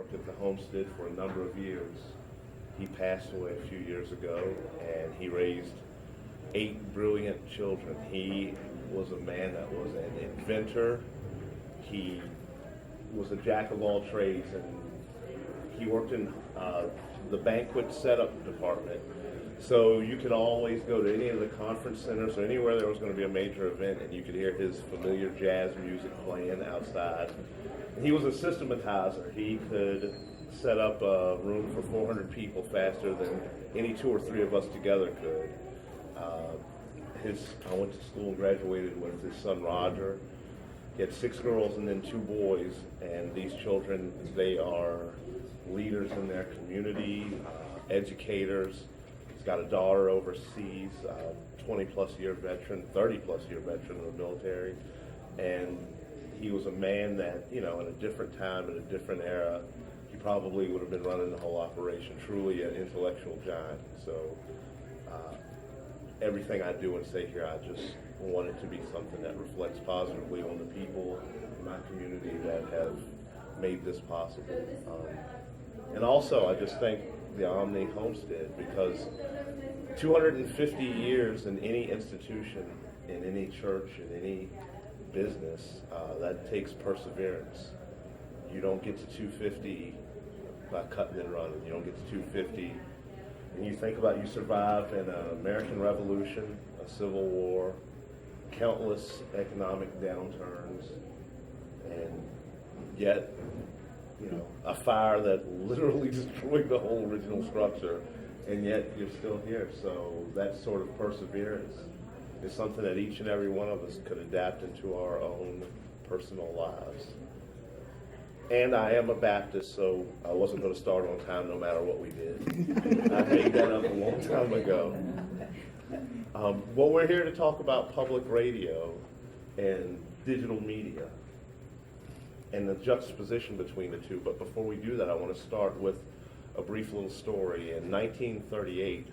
worked at the homestead for a number of years. He passed away a few years ago, and he raised 8 brilliant children. He was a man that was an inventor. He was a jack of all trades, and he worked in the banquet setup department. So you could always go to any of the conference centers or anywhere there was going to be a major event, and you could hear his familiar jazz music playing outside. And he was a systematizer. He could set up a room for 400 people faster than any 2 or 3 of us together could. I went to school and graduated with his son Roger. He had 6 girls and then 2 boys, and these children, they are leaders in their community, educators. He's got a daughter overseas, 20-plus year veteran, 30-plus year veteran of the military, and he was a man that, in a different time, in a different era, he probably would have been running the whole operation, truly an intellectual giant. So everything I do and say here, I just want it to be something that reflects positively on the people in my community that have made this possible. And also, I just thank the Omni Homestead, because 250 years in any institution, in any church, in any business, that takes perseverance. You don't get to 250 by cutting and running. You don't get to 250. And you think about, you survived an American Revolution, a Civil War, countless economic downturns, and yet, a fire that literally destroyed the whole original structure, and yet you're still here. So that sort of perseverance is something that each and every one of us could adapt into our own personal lives. And I am a Baptist, so I wasn't going to start on time no matter what we did. I made that up a long time ago. Well, we're here to talk about public radio and digital media and the juxtaposition between the two. But before we do that, I want to start with a brief little story. In 1938,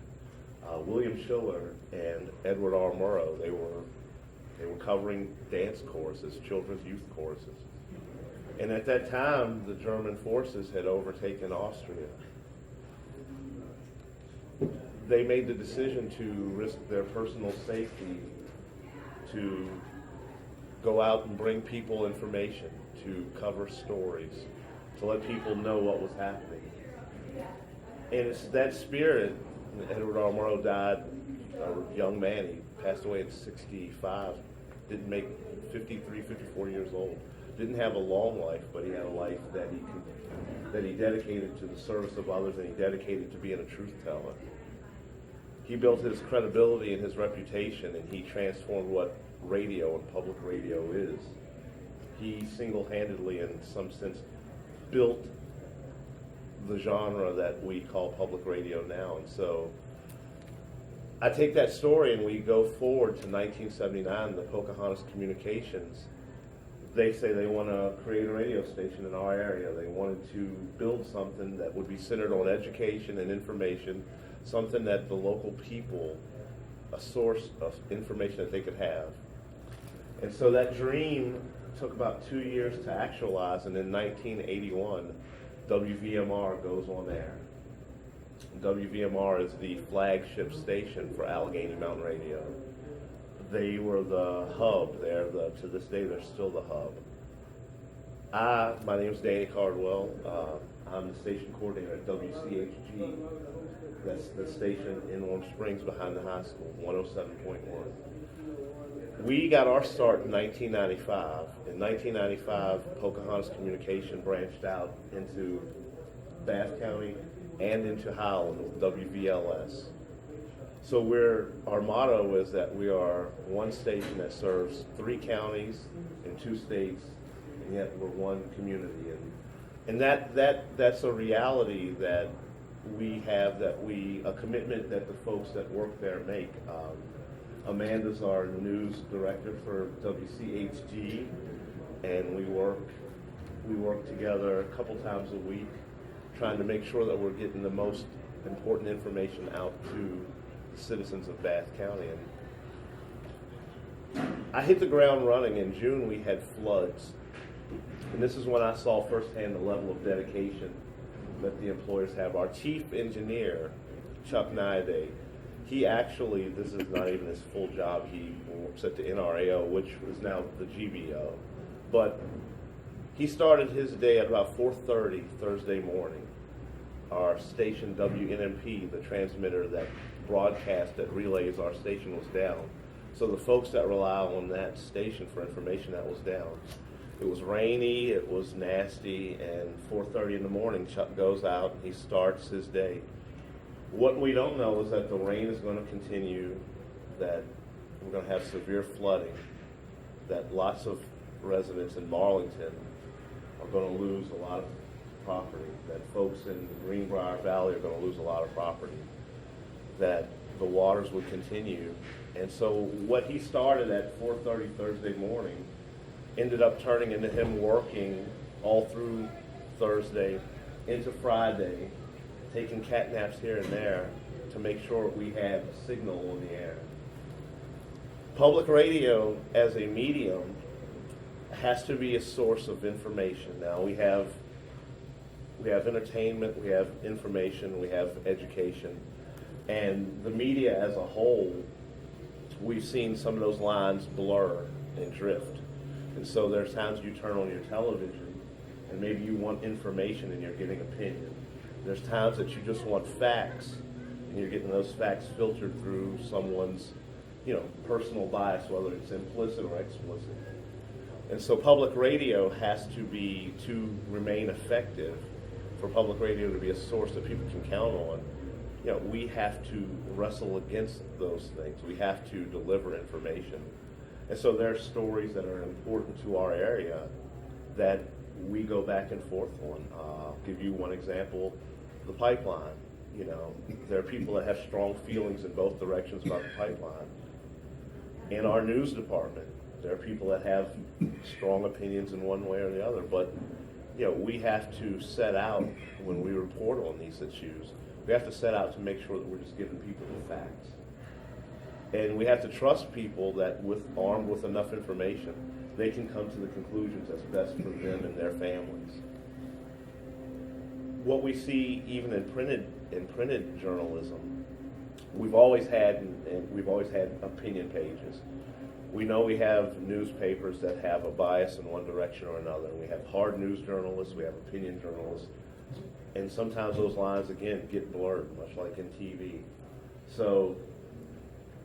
William Schiller and Edward R. Murrow, they were covering dance choruses, children's youth choruses. And at that time, the German forces had overtaken Austria. They made the decision to risk their personal safety to go out and bring people information, to cover stories, to let people know what was happening. And it's that spirit. Edward R. Murrow died a young man. He passed away at 65, didn't make 53, 54 years old. Didn't have a long life, but he had a life that he dedicated to the service of others, and he dedicated to being a truth teller. He built his credibility and his reputation, and he transformed what radio and public radio is. He single-handedly, in some sense, built the genre that we call public radio now. And so I take that story and we go forward to 1979, the Pocahontas Communications. They say they want to create a radio station in our area. They wanted to build something that would be centered on education and information, something that the local people, a source of information that they could have. And so that dream took about 2 years to actualize, and in 1981, WVMR goes on air. WVMR is the flagship station for Allegheny Mountain Radio. They were the hub. To this day, they're still the hub. My name is Danny Cardwell. I'm the station coordinator at WCHG. That's the station in Warm Springs behind the high school, 107.1. We got our start in 1995. In 1995, Pocahontas Communication branched out into Bath County and into Howland with WVLS. So our motto is that we are one station that serves 3 counties in 2 states, and yet we're one community. And that's a reality that we have, a commitment that the folks that work there make. Amanda's our news director for WCHG, and we work together a couple times a week, trying to make sure that we're getting the most important information out to the citizens of Bath County. And I hit the ground running. In June, we had floods And this is when I saw firsthand the level of dedication that the employers have. Our chief engineer, Chuck Naiday, he actually, this is not even his full job, he works at the NRAO, which is now the GBO, but he started his day at about 4:30 Thursday morning. Our station WNMP, the transmitter that broadcast, that relays our station, was down. So the folks that rely on that station for information, that was down. It was rainy, it was nasty, and 4:30 in the morning, Chuck goes out and he starts his day. What we don't know is that the rain is going to continue, that we're going to have severe flooding, that lots of residents in Marlington are going to lose a lot of property, that folks in the Greenbrier Valley are going to lose a lot of property, that the waters would continue. And so what he started at 4:30 Thursday morning ended up turning into him working all through Thursday into Friday, taking cat naps here and there to make sure we had a signal on the air. Public radio as a medium has to be a source of information. Now we have entertainment, we have information, we have education, and the media as a whole, we've seen some of those lines blur and drift. And so there's times you turn on your television and maybe you want information and you're getting opinion. There's times that you just want facts and you're getting those facts filtered through someone's, personal bias, whether it's implicit or explicit. And so public radio has to remain effective, for public radio to be a source that people can count on. We have to wrestle against those things. We have to deliver information. And so there are stories that are important to our area that we go back and forth on. I'll give you one example, the pipeline. There are people that have strong feelings in both directions about the pipeline. In our news department, there are people that have strong opinions in one way or the other. But, we have to set out, when we report on these issues, we have to set out to make sure that we're just giving people the facts. And we have to trust people that, armed with enough information, they can come to the conclusions that's best for them and their families. What we see even in printed journalism, we've always had opinion pages. We know we have newspapers that have a bias in one direction or another. We have hard news journalists, we have opinion journalists, and sometimes those lines, again, get blurred, much like in TV. So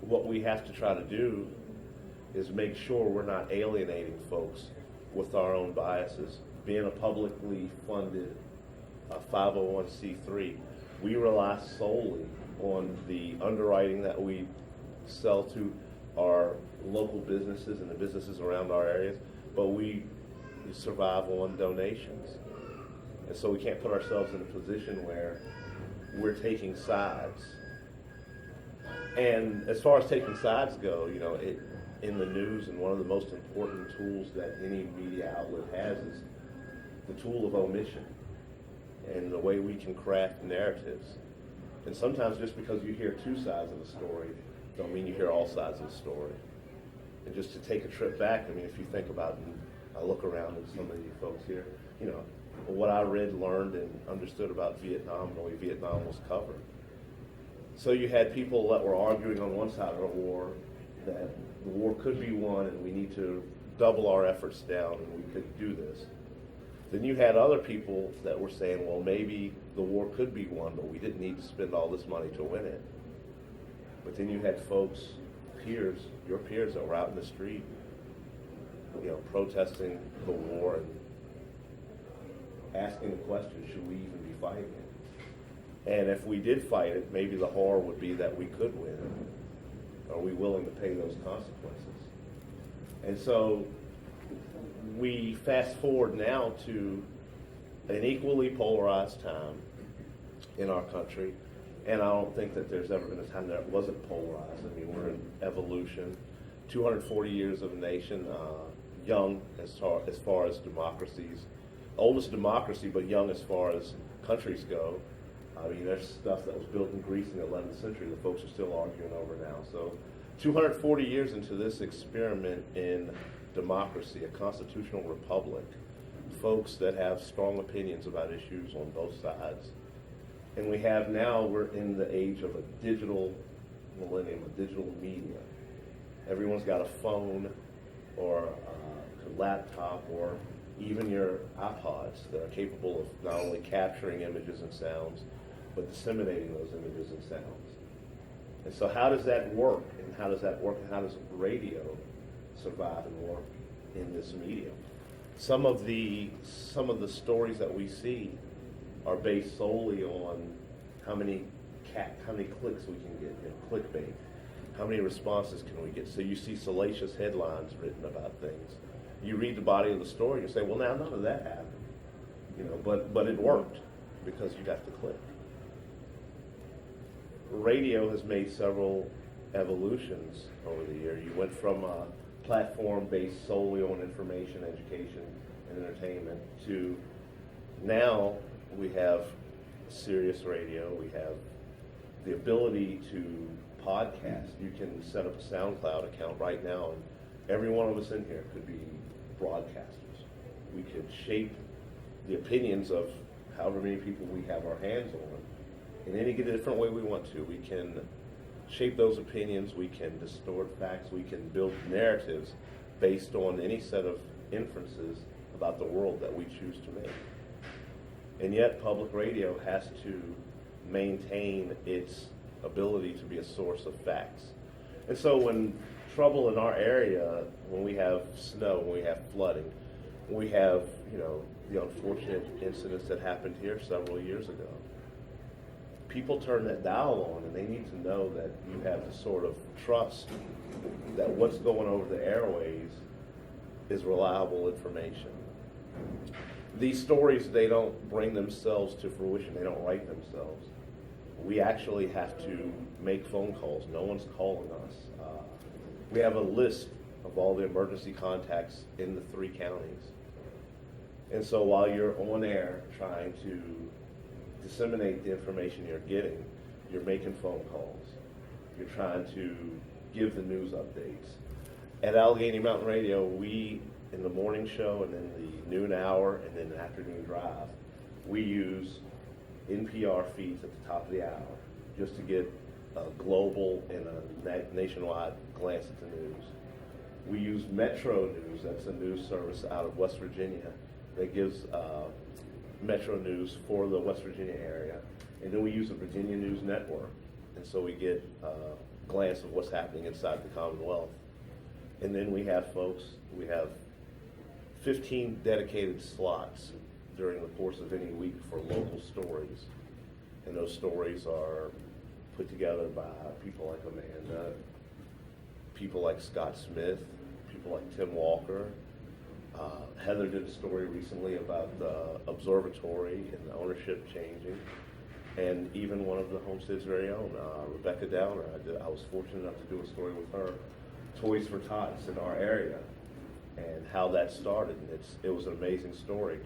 what we have to try to do is make sure we're not alienating folks with our own biases. Being a publicly funded 501c3, we rely solely on the underwriting that we sell to our local businesses and the businesses around our areas, but we survive on donations. And so we can't put ourselves in a position where we're taking sides. And as far as taking sides go, in the news, and one of the most important tools that any media outlet has is the tool of omission and the way we can craft narratives. And sometimes just because you hear two sides of a story don't mean you hear all sides of the story. And just to take a trip back, if you think about, and I look around at some of you folks here, what I read, learned, and understood about Vietnam and the way Vietnam was covered. So you had people that were arguing on one side of the war that the war could be won and we need to double our efforts down and we could do this. Then you had other people that were saying, well, maybe the war could be won, but we didn't need to spend all this money to win it. But then you had folks, your peers that were out in the street, protesting the war and asking the question, should we even be fighting it? And if we did fight it, maybe the horror would be that we could win. Are we willing to pay those consequences? And so we fast forward now to an equally polarized time in our country, and I don't think that there's ever been a time that it wasn't polarized. We're in evolution, 240 years of a nation, young as far as democracies, oldest democracy, but young as far as countries go. There's stuff that was built in Greece in the 11th century that folks are still arguing over now. So 240 years into this experiment in democracy, a constitutional republic, folks that have strong opinions about issues on both sides. And we have now, we're in the age of a digital millennium, a digital media. Everyone's got a phone or a laptop or even your iPods that are capable of not only capturing images and sounds, but disseminating those images and sounds. And so how does that work? And how does that work? And how does radio survive and work in this medium? Some of the stories that we see are based solely on how many clicks we can get, clickbait. How many responses can we get? So you see salacious headlines written about things. You read the body of the story, you say, well, now none of that happened, but it worked because you got the click. Radio has made several evolutions over the year. You went from a platform based solely on information, education, and entertainment to now we have Sirius Radio, we have the ability to podcast. You can set up a SoundCloud account right now, and every one of us in here could be broadcasters. We could shape the opinions of however many people we have our hands on in any different way we want to. We can shape those opinions, we can distort facts, we can build narratives based on any set of inferences about the world that we choose to make. And yet public radio has to maintain its ability to be a source of facts. And so when trouble in our area, when we have snow, when we have flooding, when we have, the unfortunate incidents that happened here several years ago, people turn that dial on and they need to know that you have the sort of trust that what's going over the airways is reliable information. These stories, they don't bring themselves to fruition. They don't write themselves. We actually have to make phone calls. No one's calling us. We have a list of all the emergency contacts in the 3 counties. And so while you're on air trying to disseminate the information you're getting, you're making phone calls. You're trying to give the news updates. At Allegheny Mountain Radio, we, in the morning show and then the noon hour and then the afternoon drive, we use NPR feeds at the top of the hour just to get a global and a nationwide glance at the news. We use Metro News, that's a news service out of West Virginia that gives Metro News for the West Virginia area. And then we use the Virginia News Network. And so we get a glance of what's happening inside the Commonwealth. And then we have 15 dedicated slots during the course of any week for local stories. And those stories are put together by people like Amanda, people like Scott Smith, people like Tim Walker. Heather did a story recently about the observatory and the ownership changing. And even one of the Homestead's very own, Rebecca Downer. I was fortunate enough to do a story with her, Toys for Tots in our area, and how that started. And it was an amazing story.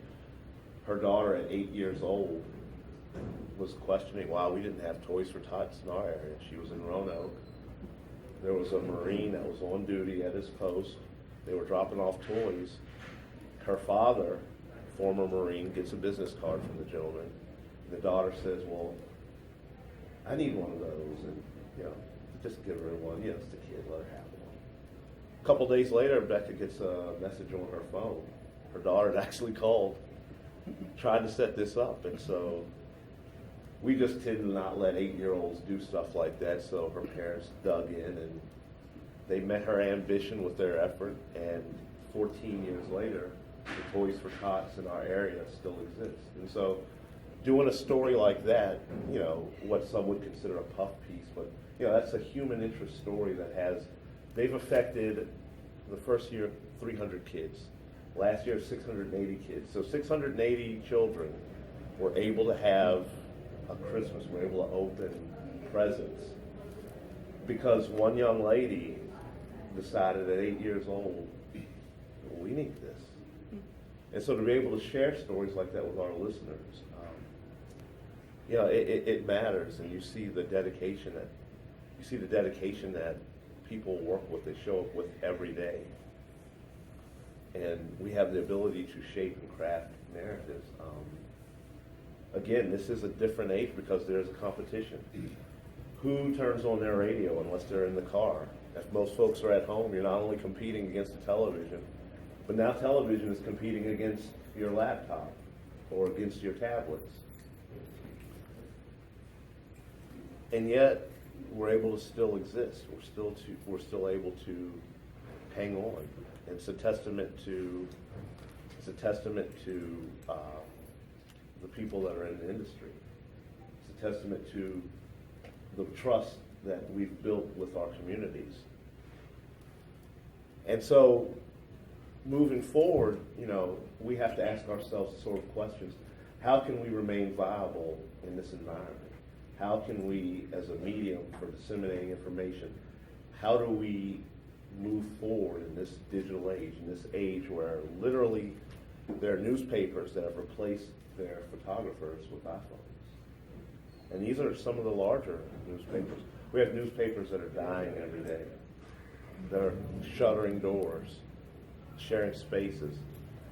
Her daughter at 8 years old was questioning why we didn't have Toys for Tots in our area. She was in Roanoke. There was a Marine that was on duty at his post. They were dropping off toys. Her father, former Marine, gets a business card from the gentleman. The daughter says, well, I need one of those, and just give her one. It's the kid, let her have one. A couple days later, Becca gets a message on her phone. Her daughter had actually called, tried to set this up, and so we just tend to not let 8-year-olds do stuff like that, so her parents dug in, and they met her ambition with their effort, and 14 years later, the Toys for Tots in our area still exists. And so doing a story like that, what some would consider a puff piece, but that's a human interest story that they've affected the first year 300 kids. Last year 680 kids. So 680 children were able to have a Christmas, were able to open presents because one young lady decided at 8 years old, we need this. And so to be able to share stories like that with our listeners, it matters, and you see the dedication that people work with, they show up with every day. and we have the ability to shape and craft narratives. Again, this is a different age because there's a competition. Who turns on their radio unless they're in the car? If most folks are at home, you're not only competing against the television, but now television is competing against your laptop or against your tablets. And yet, we're able to still exist. We're still able to hang on. And it's a testament to the people that are in the industry. It's a testament to the trust that we've built with our communities. And so, moving forward, we have to ask ourselves the sort of questions. How can we remain viable in this environment? How can we, as a medium for disseminating information, how do we move forward in this digital age, in this age where literally there are newspapers that have replaced their photographers with iPhones? And these are some of the larger newspapers. We have newspapers that are dying every day. They're shuttering doors, sharing spaces.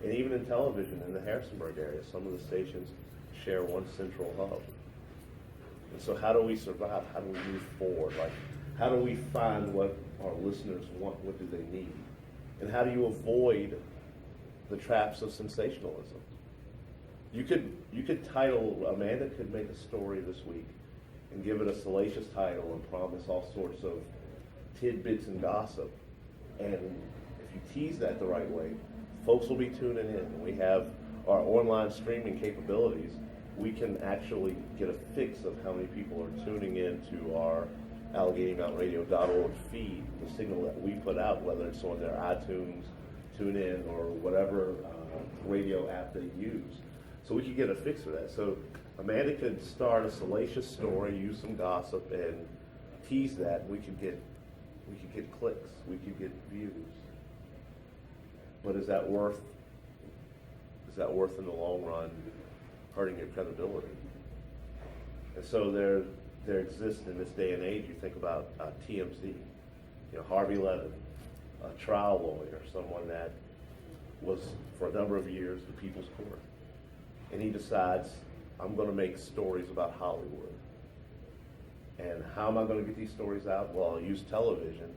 And even in television in the Harrisonburg area, some of the stations share one central hub. And so how do we survive? How do we move forward? How do we find what our listeners want? What do they need? And how do you avoid the traps of sensationalism? You could title, Amanda could make a story this week and give it a salacious title and promise all sorts of tidbits and gossip. And if you tease that the right way, folks will be tuning in. We have our online streaming capabilities. We can actually get a fix of how many people are tuning in to our AlleghenyMountainRadio.org feed, the signal that we put out, whether it's on their iTunes, TuneIn, or whatever radio app they use. So we could get a fix for that. So Amanda could start a salacious story, use some gossip, and tease that. We could get clicks, we could get views. But is that worth in the long run hurting your credibility? And so there exists in this day and age, you think about TMZ, Harvey Levin, a trial lawyer, someone that was for a number of years the People's Court. And he decides, I'm going to make stories about Hollywood. And how am I going to get these stories out? Well, I'll use television,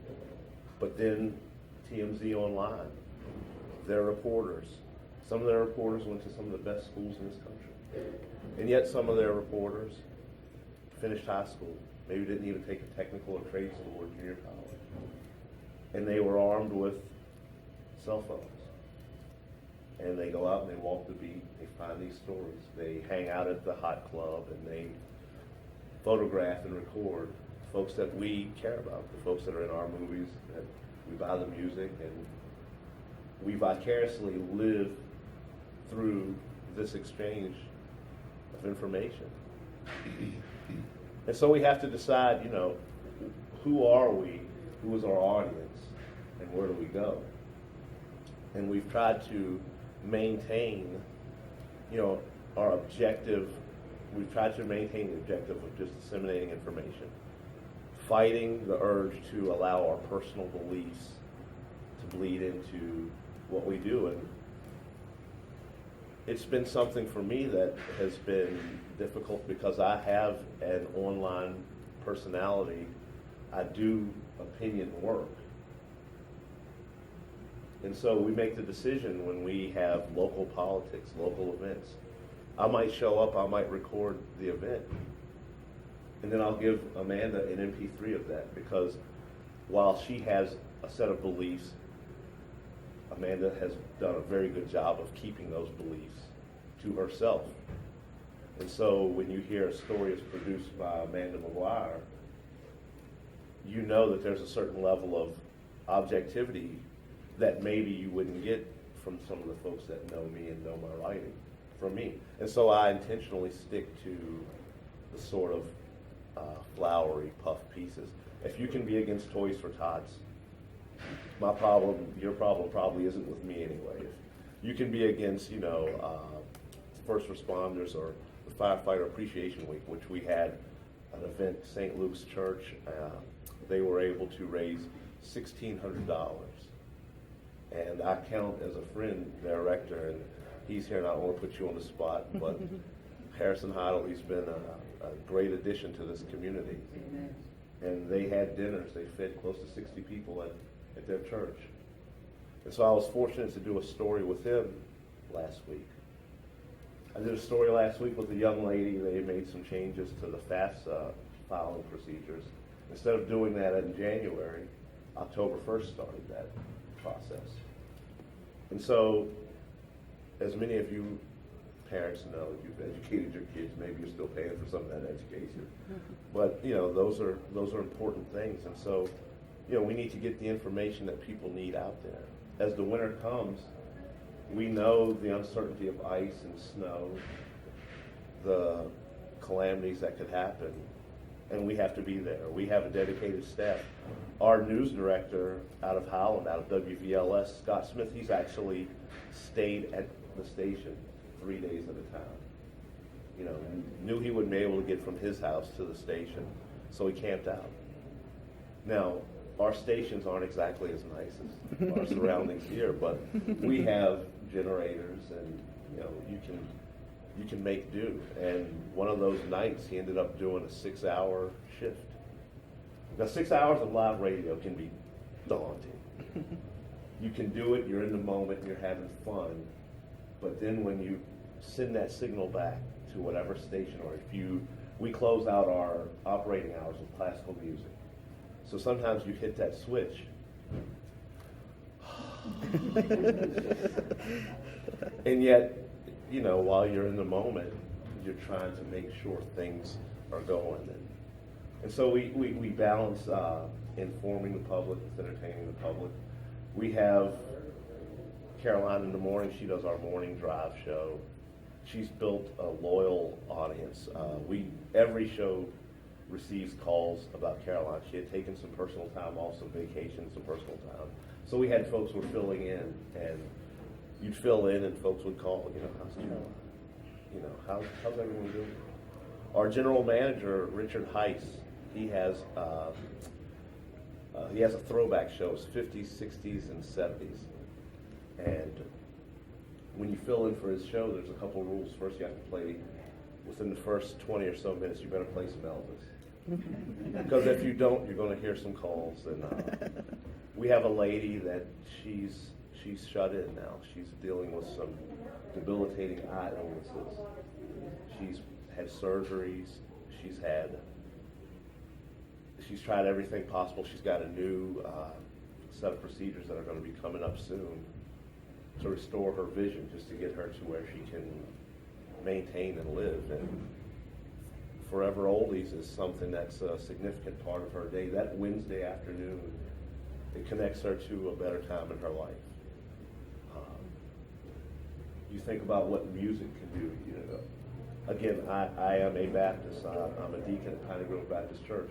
but then TMZ online, their reporters. Some of their reporters went to some of the best schools in this country. And yet some of their reporters finished high school, maybe didn't even take a technical or trade school or junior college. And they were armed with cell phones. And they go out and they walk the beat, they find these stories. They hang out at the hot club and they photograph and record folks that we care about, the folks that are in our movies, that we buy the music, and we vicariously live through this exchange of information. And so we have to decide, who are we, who is our audience, and where do we go? And we've tried to maintain, our objective. We've tried to maintain the objective of just disseminating information, fighting the urge to allow our personal beliefs to bleed into what we do. And it's been something for me that has been difficult because I have an online personality. I do opinion work. And so we make the decision when we have local politics, local events. I might show up, I might record the event, and then I'll give Amanda an MP3 of that, because while she has a set of beliefs, Amanda has done a very good job of keeping those beliefs to herself. And so when you hear a story is produced by Amanda McGuire, you know that there's a certain level of objectivity that maybe you wouldn't get from some of the folks that know me and know my writing from me. And so I intentionally stick to the sort of flowery puff pieces. If you can be against Toys for Tots, my problem, your problem probably isn't with me anyway. If you can be against, first responders or the Firefighter Appreciation Week, which we had an event, St. Luke's Church, they were able to raise $1,600 And I count as a friend their rector, and he's here, and I don't want to put you on the spot, but Harrison Heidel, he's been a great addition to this community. Amen. And they had dinners. They fed close to 60 people at their church. And so I was fortunate to do a story with him last week. I did a story last week with a young lady. They made some changes to the FAFSA filing procedures. Instead of doing that in January, October 1st started that process. And so, as many of you parents know, you've educated your kids, maybe you're still paying for some of that education. But, you know, those are important things. And so, you know, we need to get the information that people need out there. As the winter comes, we know the uncertainty of ice and snow, the calamities that could happen, and we have to be there. We have a dedicated staff. Our news director out of Holland, out of WVLS, Scott Smith, he's actually stayed at the station 3 days at a time. You know, knew he wouldn't be able to get from his house to the station, so he camped out. Now, our stations aren't exactly as nice as our surroundings here, but we have generators, and you know, you can make do. And one of those nights, he ended up doing a 6-hour shift. Now, 6 hours of live radio can be daunting. You can do it, you're in the moment, you're having fun, but then when you send that signal back to whatever station, or we close out our operating hours with classical music. So sometimes you hit that switch. And yet, you know, while you're in the moment, you're trying to make sure things are going. And so we balance informing the public with entertaining the public. We have Caroline in the morning. She does our morning drive show. She's built a loyal audience. Every show receives calls about Caroline. She had taken some personal time, also vacation, some personal time. So we had folks who were filling in, and you'd fill in, and folks would call, you know, how's Caroline? You know, how's everyone doing? Our general manager, Richard Heiss, he has a throwback show. It's 50s, 60s, and 70s. And when you fill in for his show, there's a couple rules. First, you have to play, within the first 20 or so minutes, you better play some Elvis. Because if you don't, you're going to hear some calls. And we have a lady that she's shut in now. She's dealing with some debilitating eye illnesses. She's had surgeries. She's tried everything possible. She's got a new set of procedures that are going to be coming up soon to restore her vision, just to get her to where she can maintain and live. And Forever Oldies is something that's a significant part of her day. That Wednesday afternoon, it connects her to a better time in her life. You think about what music can do. You know, again, I am a Baptist. I'm a deacon at Piney Grove Baptist Church.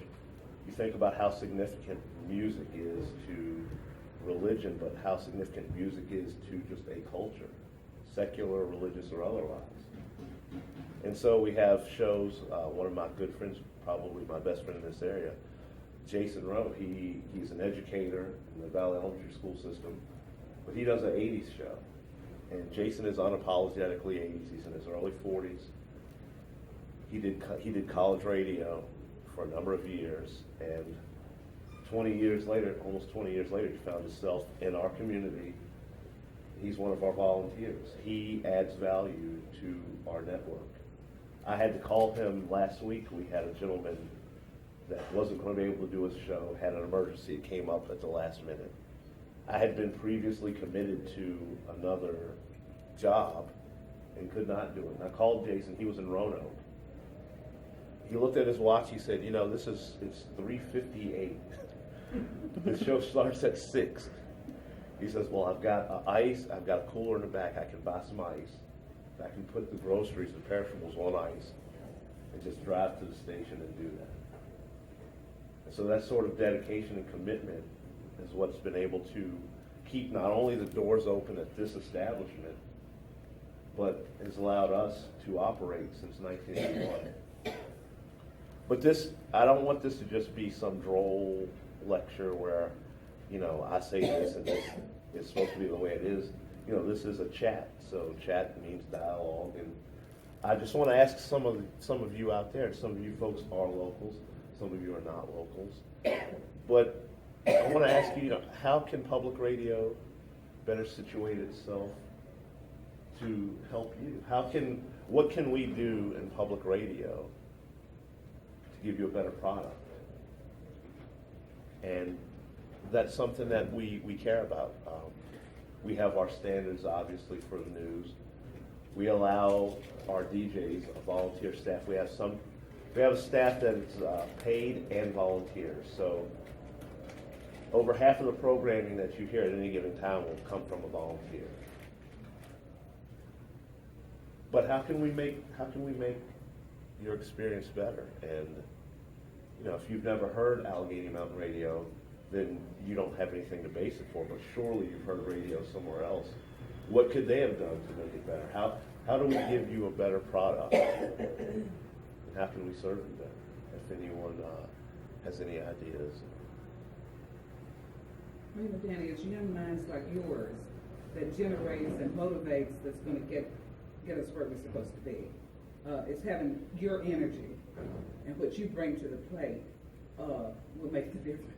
You think about how significant music is to religion, but how significant music is to just a culture, secular, religious, or otherwise. And so we have shows. One of my good friends, probably my best friend in this area, Jason Rowe, he's an educator in the Valley Elementary School system, but he does an 80s show. And Jason is unapologetically 80s. He's in his early 40s. He did college radio for a number of years, and 20 years later, almost 20 years later, he found himself in our community. He's one of our volunteers. He adds value to our network. I had to call him last week. We had a gentleman that wasn't going to be able to do his show, had an emergency. It came up at the last minute. I had been previously committed to another job and could not do it. And I called Jason. He was in Roanoke. He looked at his watch. He said, you know, it's 3:58. The show starts at 6. He says, well, I've got ice. I've got a cooler in the back. I can buy some ice. I can put the groceries, the perishables on ice, and just drive to the station and do that. And so that sort of dedication and commitment is what's been able to keep not only the doors open at this establishment, but has allowed us to operate since 1981. But I don't want this to just be some droll lecture where, you know, I say this and this. it's supposed to be the way it is. You know, this is a chat, so chat means dialogue, and I just want to ask some of you out there. Some of you folks are locals, some of you are not locals, but I want to ask you, how can public radio better situate itself to help you? What can we do in public radio to give you a better product? And that's something that we care about. We have our standards, obviously, for the news. We allow our DJs, a volunteer staff. We have a staff that is paid and volunteers. So over half of the programming that you hear at any given time will come from a volunteer. But how can we make your experience better? And if you've never heard Allegheny Mountain Radio, then you don't have anything to base it for. But surely you've heard radio somewhere else. What could they have done to make it better? How do we give you a better product? And how can we serve you better? If anyone has any ideas. Danny, it's young minds like yours that generates and motivates that's going to get us where we're supposed to be. It's having your energy and what you bring to the plate will make the difference.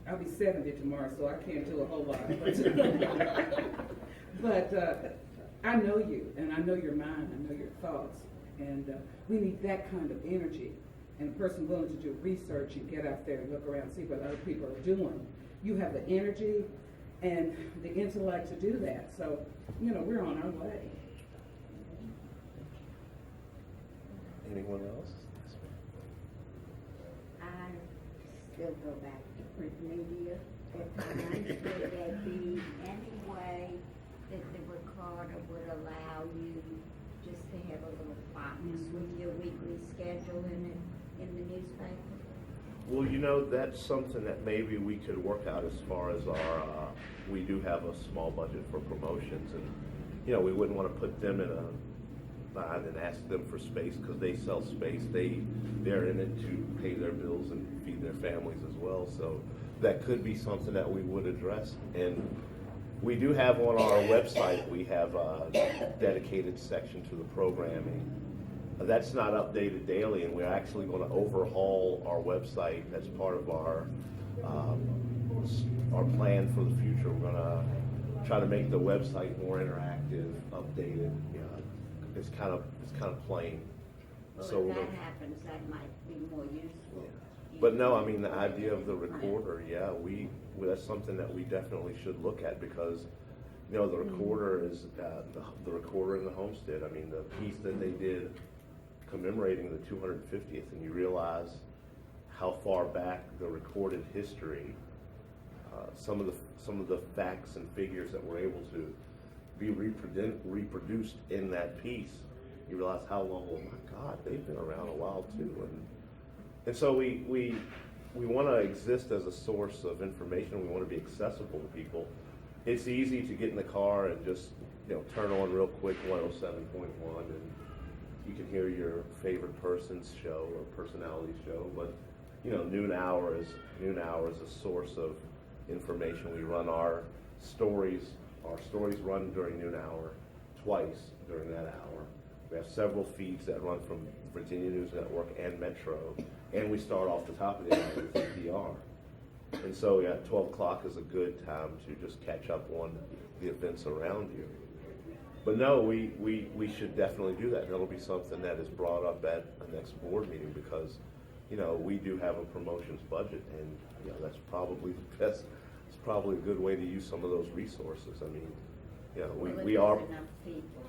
I'll be 70 tomorrow, so I can't do a whole lot. But I know you, and I know your mind, I know your thoughts, and we need that kind of energy. And a person willing to do research and get out there and look around and see what other people are doing. You have the energy and the intellect to do that. So, we're on our way. Anyone else? I still go back to print media at times. Would there be any way that the recorder would allow you just to have a little box with your weekly schedule in the newspaper? Well, that's something that maybe we could work out as far as we do have a small budget for promotions, and we wouldn't want to put them in a bind and ask them for space because they sell space. They're in it to pay their bills and feed their families as well. So that could be something that we would address. And we do have on our website, we have a dedicated section to the programming. That's not updated daily, and we're actually going to overhaul our website as part of our plan for the future. We're going to try to make the website more interactive, updated. It's kind of plain. Well, so if that happens, that might be more useful. Yeah. But no, the idea of the recorder, that's something that we definitely should look at because, the recorder is the recorder in the Homestead. The piece that they did commemorating the 250th, and you realize how far back the recorded history, some of the facts and figures that were able to be reproduced in that piece. You realize how long. Oh my God, they've been around a while too, and so we want to exist as a source of information. We want to be accessible to people. It's easy to get in the car and just turn on real quick 107.1 and you can hear your favorite person's show or personality show, but noon hour is a source of information. We run our stories run during noon hour twice during that hour. We have several feeds that run from Virginia News Network and Metro, and we start off the top of the hour with NPR. And so 12 o'clock is a good time to just catch up on the events around you. But no, we should definitely do that. That'll be something that is brought up at a next board meeting because, we do have a promotions budget, and that's probably the best. It's probably a good way to use some of those resources. We are. Enough people.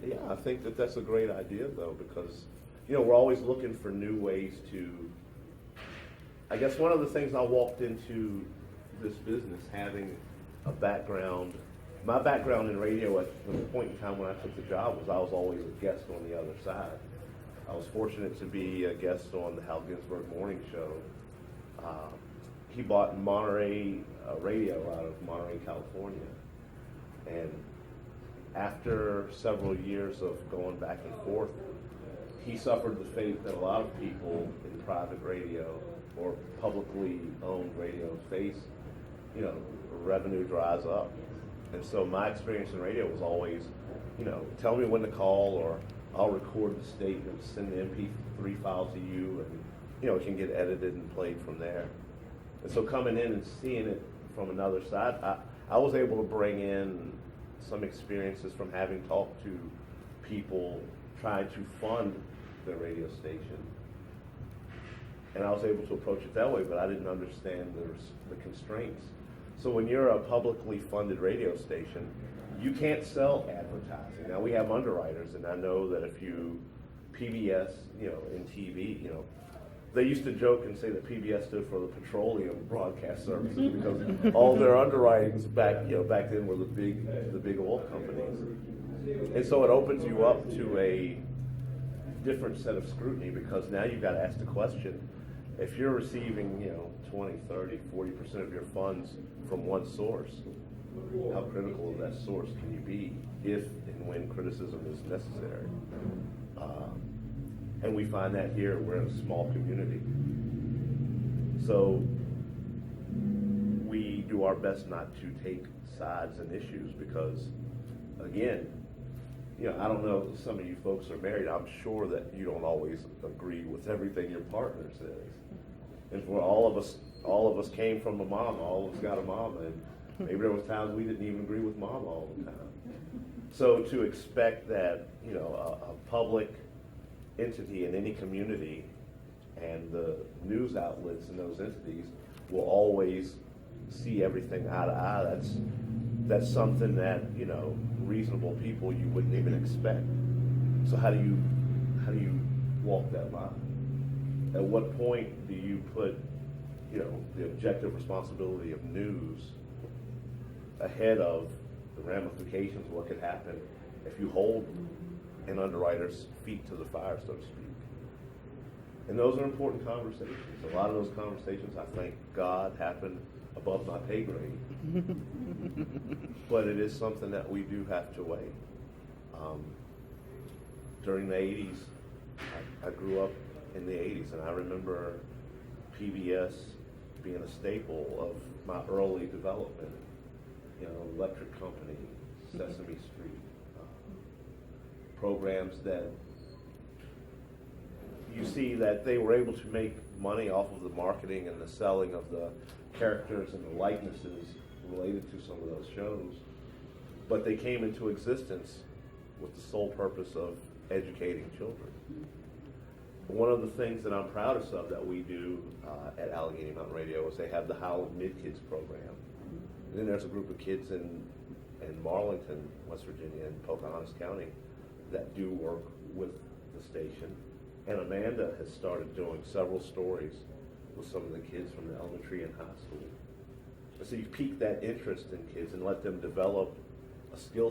Yeah, I think that's a great idea though because, we're always looking for new ways to. I guess one of the things I walked into this business having a background. My background in radio at the point in time when I took the job was I was always a guest on the other side. I was fortunate to be a guest on the Hal Ginsberg Morning Show. He bought Monterey Radio out of Monterey, California. And after several years of going back and forth, he suffered the fate that a lot of people in private radio or publicly owned radio face. revenue dries up. And so my experience in radio was always, tell me when to call, or I'll record the statement, send the MP3 file to you, and, it can get edited and played from there. And so coming in and seeing it from another side, I was able to bring in some experiences from having talked to people trying to fund their radio station. And I was able to approach it that way, but I didn't understand the constraints. So when you're a publicly funded radio station, you can't sell advertising. Now we have underwriters, and I know that if you PBS, in TV, they used to joke and say that PBS stood for the Petroleum Broadcast Services because all their underwritings back then were the big oil companies. And so it opens you up to a different set of scrutiny, because now you've got to ask the question, if you're receiving, 20, 30, 40% of your funds from one source, how critical of that source can you be if and when criticism is necessary? And we find that here, we're in a small community. So we do our best not to take sides and issues, because, again, I don't know if some of you folks are married. I'm sure that you don't always agree with everything your partner says. And for all of us came from a mom. All of us got a mom, and maybe there was times we didn't even agree with mom all the time. So to expect that, a public entity in any community and the news outlets in those entities will always see everything eye to eye, that's something that, reasonable people you wouldn't even expect. So how do you walk that line? At what point do you put, the objective responsibility of news ahead of the ramifications of what could happen if you hold an underwriter's feet to the fire, so to speak? And those are important conversations. A lot of those conversations, I thank God, happen above my pay grade. But it is something that we do have to weigh. During the 80s, I grew up in the 80s, and I remember PBS being a staple of my early development. Electric Company, Sesame Street, programs that you see that they were able to make money off of the marketing and the selling of the characters and the likenesses related to some of those shows, but they came into existence with the sole purpose of educating children. One of the things that I'm proudest of that we do at Allegheny Mountain Radio is they have the Howland Mid-Kids program. And then there's a group of kids in Marlington, West Virginia, and Pocahontas County that do work with the station. And Amanda has started doing several stories with some of the kids from the elementary and high school. And so you pique that interest in kids and let them develop a skill